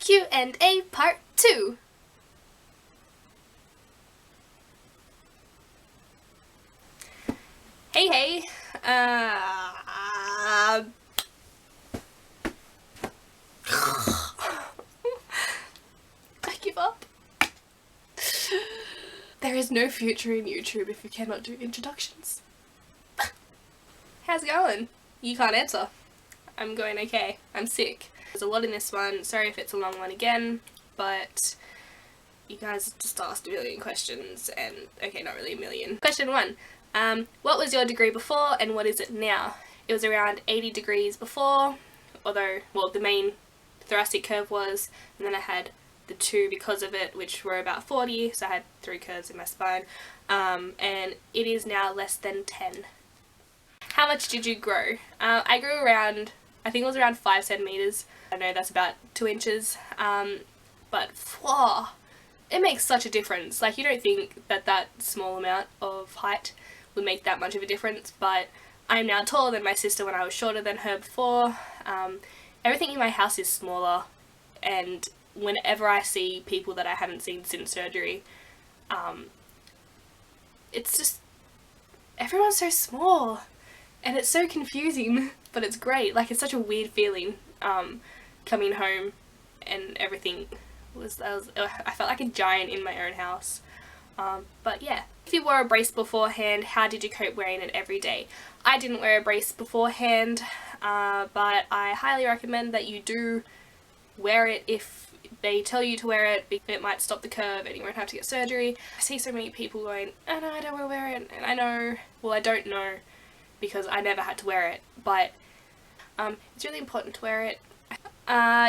Q&A part 2. Hey, I give up. There is no future in YouTube if you cannot do introductions. How's it going? You can't answer. I'm going okay. I'm sick. There's a lot in this one. Sorry if it's a long one again, but you guys just asked a million questions and, okay, not really a million. Question 1. What was your degree before and what is it now? It was around 80 degrees before, although, well, the main thoracic curve was, and then I had the 2 because of it, which were about 40, so I had 3 curves in my spine, and it is now less than 10. How much did you grow? I grew around, I think it was around 5 centimeters. I know that's about 2 inches, but whoa, it makes such a difference. Like, you don't think that that small amount of height would make that much of a difference, but I'm now taller than my sister when I was shorter than her before. Everything in my house is smaller, and whenever I see people that I haven't seen since surgery, it's just, everyone's so small, and it's so confusing, but it's great. Like, it's such a weird feeling, coming home, and everything I felt like a giant in my own house. But yeah. If you wore a brace beforehand, how did you cope wearing it every day? I didn't wear a brace beforehand, but I highly recommend that you do wear it if they tell you to wear it. It might stop the curve and you won't have to get surgery. I see so many people going, oh no, I don't want to wear it, and I know, well, I don't know because I never had to wear it, but it's really important to wear it.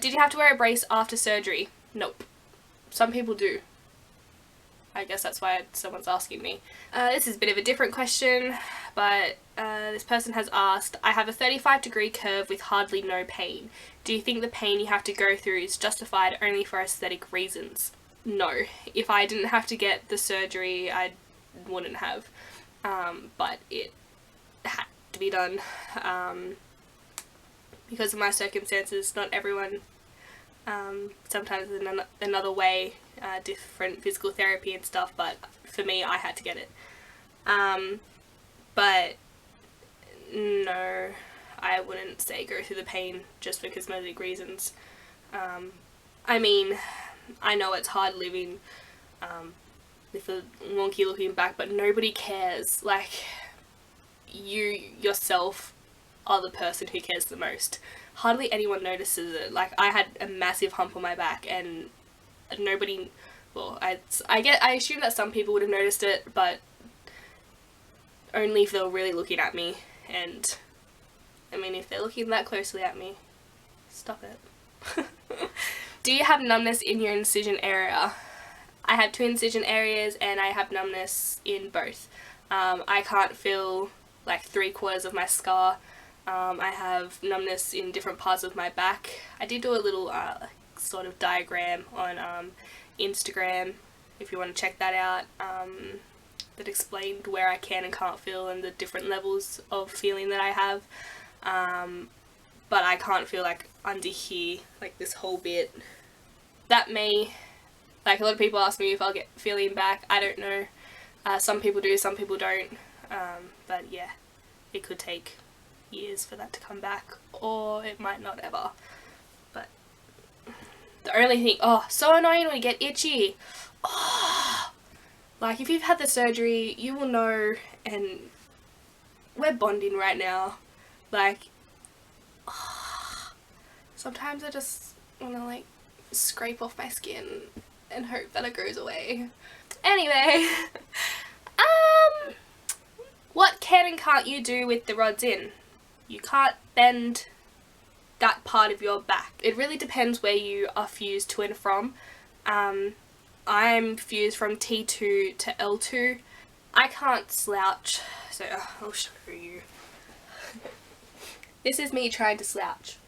Did you have to wear a brace after surgery? Nope. Some people do. I guess that's why someone's asking me. This is a bit of a different question, but this person has asked, I have a 35-degree curve with hardly no pain. Do you think the pain you have to go through is justified only for aesthetic reasons? No. If I didn't have to get the surgery, I wouldn't have. But it had to be done. Because of my circumstances, not everyone, sometimes in another way, different physical therapy and stuff, but for me, I had to get it. But no, I wouldn't say go through the pain just for cosmetic reasons. I mean, I know it's hard living with a wonky looking back, but nobody cares. Like, you yourself are the person who cares the most. Hardly anyone notices it. Like, I had a massive hump on my back and nobody, well, I assume that some people would have noticed it, but only if they were really looking at me. And I mean, if they're looking that closely at me, stop it. Do you have numbness in your incision area? I have 2 incision areas and I have numbness in both. I can't feel like 3/4 of my scar. I have numbness in different parts of my back. I did do a little sort of diagram on Instagram, if you want to check that out, that explained where I can and can't feel and the different levels of feeling that I have. But I can't feel like under here, like this whole bit. That may, like, a lot of people ask me if I'll get feeling back. I don't know. Some people do, some people don't. But yeah, it could take years for that to come back, or it might not ever. But the only thing, oh, so annoying when you get itchy. Oh, like, if you've had the surgery, you will know, and we're bonding right now. Like, oh, sometimes I just want to, like, scrape off my skin and hope that it goes away. Anyway, what can and can't you do with the rods in? You can't bend that part of your back. It really depends where you are fused to and from. I'm fused from T2 to L2. I can't slouch, so I'll show you. This is me trying to slouch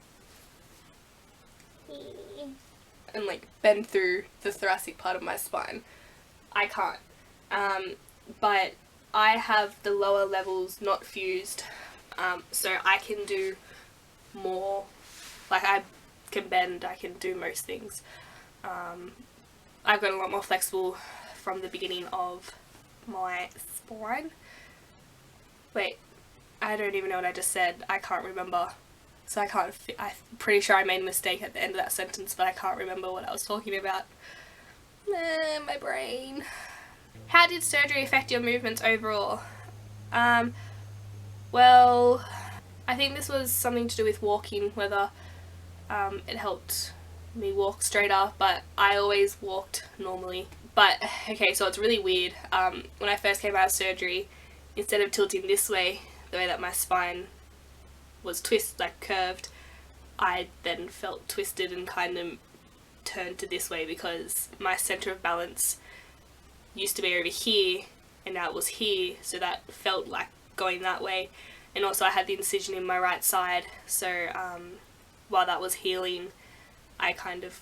and like bend through the thoracic part of my spine. I can't. But I have the lower levels not fused, so I can do more. Like, I can bend, I can do most things. I've got a lot more flexible from the beginning of my spine. Wait, I don't even know what I just said. I can't remember. So I'm pretty sure I made a mistake at the end of that sentence, but I can't remember what I was talking about. My brain. How did surgery affect your movements overall? Well, I think this was something to do with walking, whether it helped me walk straighter, but I always walked normally. But, okay, so it's really weird. When I first came out of surgery, instead of tilting this way, the way that my spine was curved, I then felt twisted and kind of turned to this way because my centre of balance used to be over here and now it was here, so that felt like going that way. And also I had the incision in my right side, so while that was healing, I kind of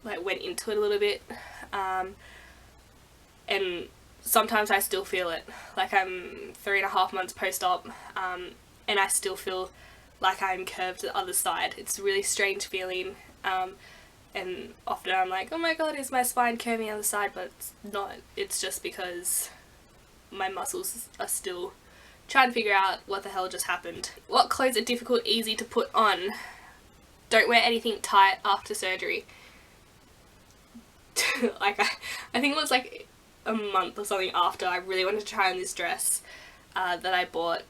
like went into it a little bit, and sometimes I still feel it. Like I'm 3.5 months post-op, and I still feel like I'm curved to the other side. It's a really strange feeling, and often I'm like, oh my god, is my spine curving on the other side? But it's not. It's just because my muscles are still trying to figure out what the hell just happened. What clothes are difficult, easy to put on? Don't wear anything tight after surgery. Like I think it was like a month or something after, I really wanted to try on this dress that I bought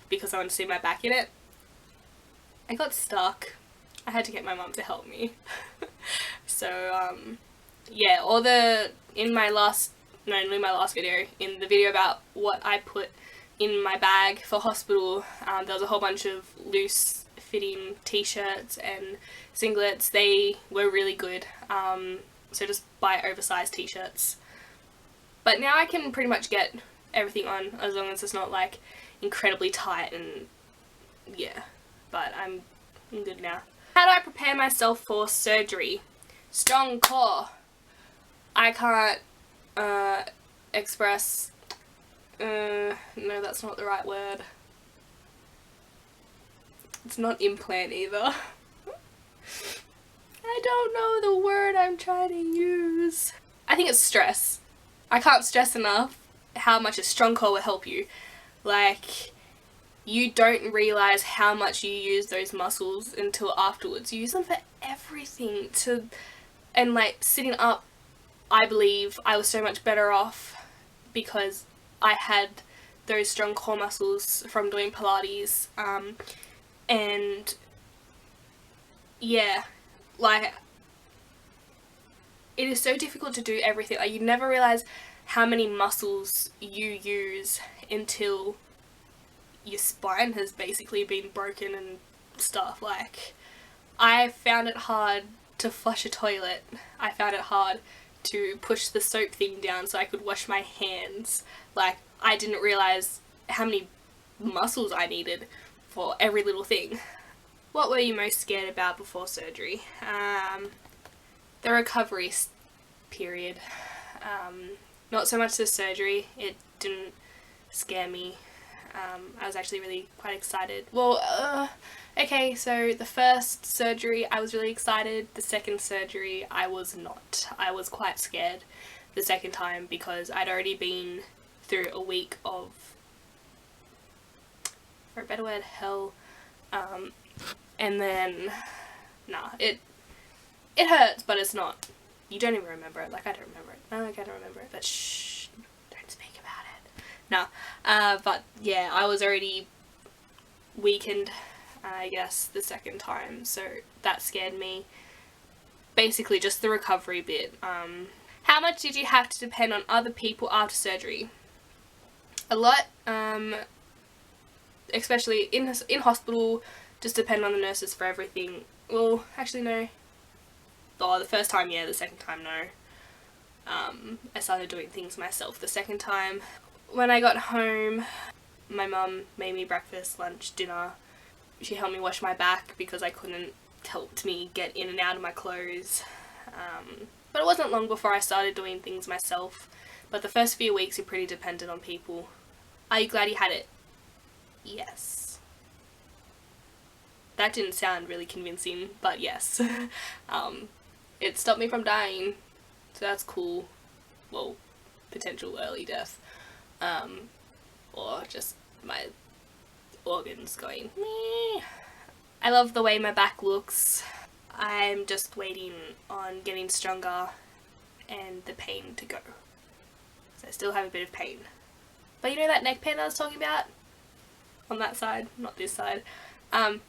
because I wanted to see my back in it. I got stuck. I had to get my mum to help me. So yeah, in my last video, in the video about what I put in my bag for hospital, there was a whole bunch of loose fitting t-shirts and singlets. They were really good, so just buy oversized t-shirts. But now I can pretty much get everything on as long as it's not like incredibly tight, and yeah, but I'm good now. How do I prepare myself for surgery? Strong core. I can't express, no, that's not the right word. It's not implant either. I don't know the word I'm trying to use. I think it's stress. I can't stress enough how much a strong core will help you. Like, you don't realise how much you use those muscles until afterwards. You use them for everything. And like sitting up, I believe I was so much better off because I had those strong core muscles from doing Pilates, and yeah, like, it is so difficult to do everything. Like, you never realise how many muscles you use until your spine has basically been broken and stuff. Like, I found it hard to flush a toilet. I found it hard to push the soap thing down so I could wash my hands. Like, I didn't realise how many muscles I needed for every little thing. What were you most scared about before surgery? The recovery period. Not so much the surgery. It didn't scare me. I was actually really quite excited. Well, okay, so the first surgery I was really excited. The second surgery I was not. I was quite scared the second time because I'd already been through a week of, for a better word, hell. And then, nah, it hurts, but it's not. You don't even remember it. Like, I don't remember it. No, like, I don't remember it, but shh, don't speak about it. No, but yeah, I was already weakened, I guess, the second time, so that scared me. Basically, just the recovery bit. How much did you have to depend on other people after surgery? A lot, especially in hospital, just depend on the nurses for everything. Well, actually no. Oh, the first time, yeah, the second time, no. I started doing things myself the second time. When I got home, my mum made me breakfast, lunch, dinner. She helped me wash my back because I couldn't help me get in and out of my clothes. But it wasn't long before I started doing things myself. But the first few weeks you're pretty dependent on people. Are you glad you had it? Yes. That didn't sound really convincing, but yes. It stopped me from dying, so that's cool. Well, potential early death. Or just my organs going meh. I love the way my back looks. I'm just waiting on getting stronger and the pain to go. So I still have a bit of pain. But you know that neck pain I was talking about? On that side, not this side.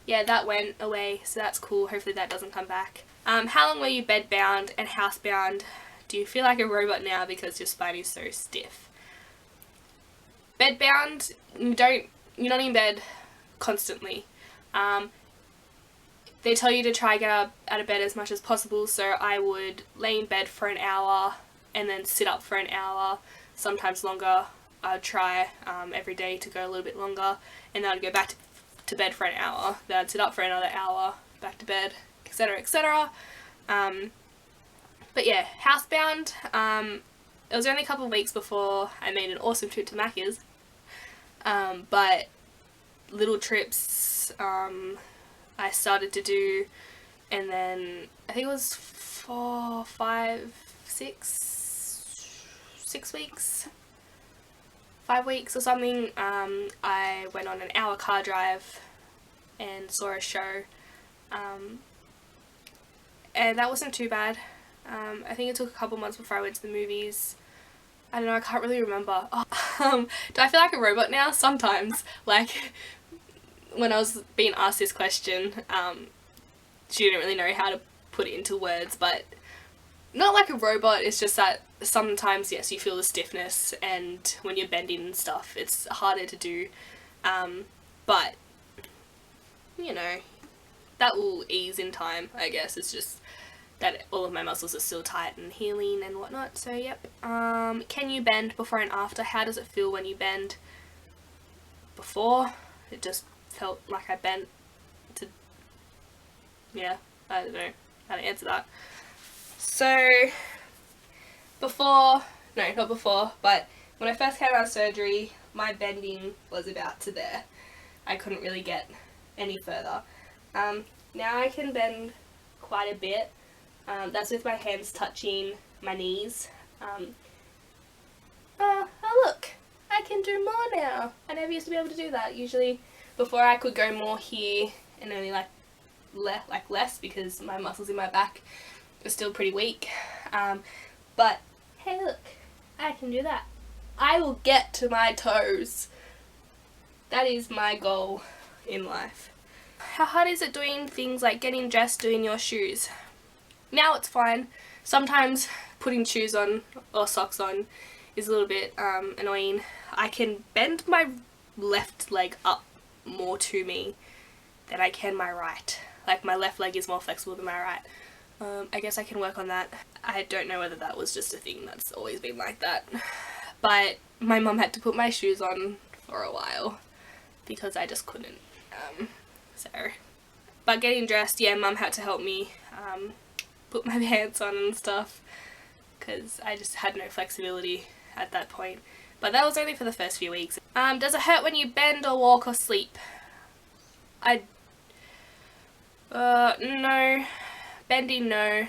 Yeah, that went away, so that's cool. Hopefully that doesn't come back. How long were you bedbound and housebound? Do you feel like a robot now because your spine is so stiff? Bedbound, you're not in bed constantly. They tell you to try get up out of bed as much as possible, so I would lay in bed for an hour and then sit up for an hour, sometimes longer. I'd try every day to go a little bit longer, and then I'd go back to bed for an hour, then I'd sit up for another hour, back to bed, etc, etc. But yeah, housebound, it was only a couple of weeks before I made an awesome trip to Macca's, but little trips I started to do, and then I think it was 4, 5, 6 weeks, 5 weeks or something. I went on an hour car drive and saw a show, and that wasn't too bad. I think it took a couple months before I went to the movies. I don't know, I can't really remember. Do I feel like a robot now? Sometimes. Like, when I was being asked this question, she didn't really know how to put it into words, but not like a robot, it's just that sometimes, yes, you feel the stiffness, and when you're bending and stuff, it's harder to do, but, you know, that will ease in time, I guess. It's just that all of my muscles are still tight and healing and whatnot, so yep. Can you bend before and after? How does it feel when you bend? Before, it just felt like I bent to, yeah, I don't know how to answer that. So, before, no, not before, but when I first came out of surgery, my bending was about to there. I couldn't really get any further. Now I can bend quite a bit. That's with my hands touching my knees. Oh look, I can do more now. I never used to be able to do that. Usually before I could go more here and only like less because my muscles in my back are still pretty weak. But hey look, I can do that. I will get to my toes. That is my goal in life. How hard is it doing things like getting dressed, doing your shoes? Now it's fine. Sometimes putting shoes on or socks on is a little bit annoying. I can bend my left leg up more to me than I can my right. Like my left leg is more flexible than my right. I guess I can work on that. I don't know whether that was just a thing that's always been like that. But my mum had to put my shoes on for a while because I just couldn't. But getting dressed, yeah, mum had to help me put my pants on and stuff because I just had no flexibility at that point. But that was only for the first few weeks. Does it hurt when you bend or walk or sleep? No. Bending, no.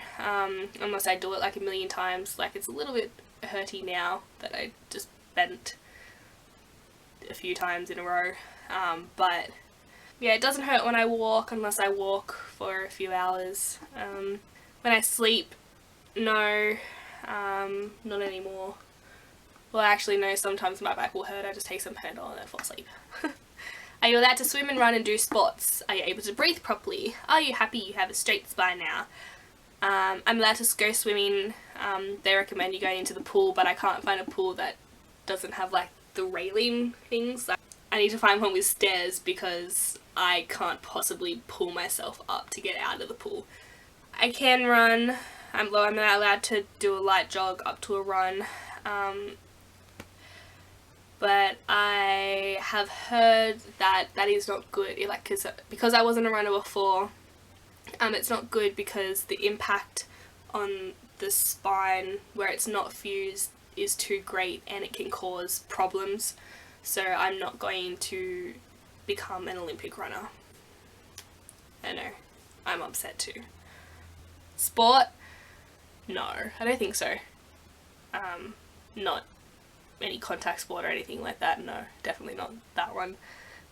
Unless I do it like a million times. Like, it's a little bit hurty now that I just bent a few times in a row. But yeah, it doesn't hurt when I walk unless I walk for a few hours. When I sleep, no. Not anymore. Well, actually, no, sometimes my back will hurt. I just take some Panadol and then fall asleep. Are you allowed to swim and run and do sports? Are you able to breathe properly? Are you happy you have a straight spine now? I'm allowed to go swimming. They recommend you going into the pool, but I can't find a pool that doesn't have like the railing things. Like, I need to find one with stairs because I can't possibly pull myself up to get out of the pool. I can run. I'm not allowed to do a light jog up to a run. But I have heard that that is not good, like, because I wasn't a runner before, it's not good because the impact on the spine where it's not fused is too great and it can cause problems, so I'm not going to become an Olympic runner. I know. I'm upset too. Sport? No, I don't think so. Not any contact sport or anything like that. No, definitely not that one.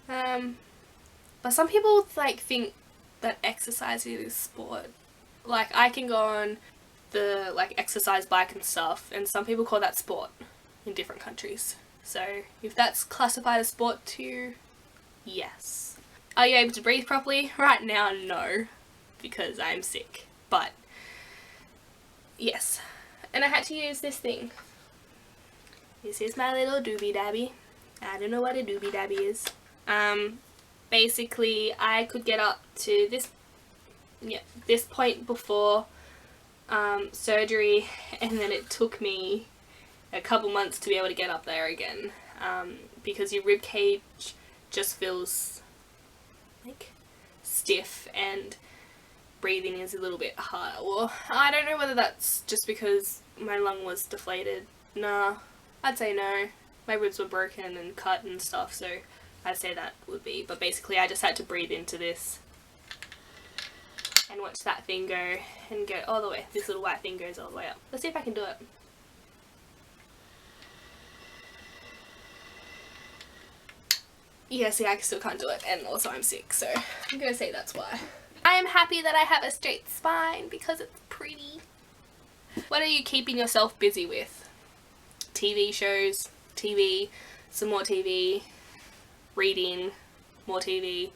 But some people like think that exercise is sport. Like I can go on the like exercise bike and stuff, and some people call that sport in different countries. So if that's classified as sport to you, yes. Are you able to breathe properly? Right now, no, because I'm sick. But yes, and I had to use this thing. This is my little doobie dabby. I don't know what a doobie dabby is. Basically I could get up to this point before surgery, and then it took me a couple months to be able to get up there again, because your rib cage just feels like stiff and breathing is a little bit harder. Well, I don't know whether that's just because my lung was deflated. Nah, I'd say no. My ribs were broken and cut and stuff, so I'd say that would be. But basically I just had to breathe into this and watch that thing go and go all the way. This little white thing goes all the way up. Let's see if I can do it. Yeah, see, I still can't do it, and also I'm sick, so I'm gonna say that's why. I am happy that I have a straight spine because it's pretty. What are you keeping yourself busy with? TV shows, TV, some more TV, reading, more TV,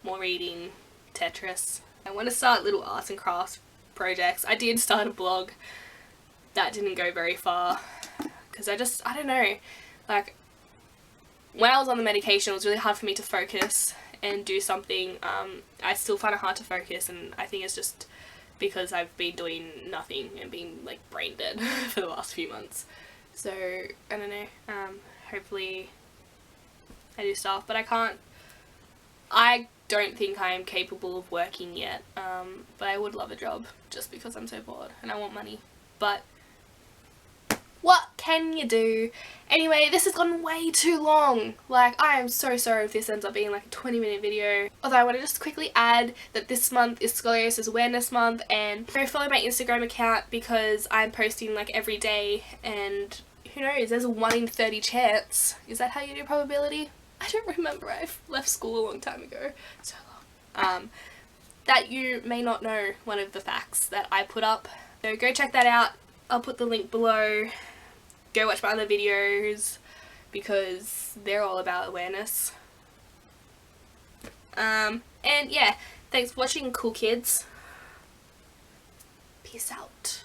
more reading, Tetris. I want to start little arts and crafts projects. I did start a blog. That didn't go very far because I don't know, like when I was on the medication it was really hard for me to focus and do something. I still find it hard to focus, and I think it's just because I've been doing nothing and being like brain dead for the last few months. So I don't know, hopefully I do stuff, but I don't think I am capable of working yet, but I would love a job just because I'm so bored and I want money. But what can you do? Anyway, this has gone way too long. Like, I am so sorry if this ends up being like a 20-minute video. Although I want to just quickly add that this month is Scoliosis Awareness Month, and go follow my Instagram account because I'm posting like every day, and who knows, there's a 1 in 30 chance. Is that how you do probability? I don't remember. I've left school a long time ago. So long. That you may not know one of the facts that I put up. So go check that out. I'll put the link below. Go watch my other videos because they're all about awareness. And yeah, thanks for watching, cool kids. Peace out.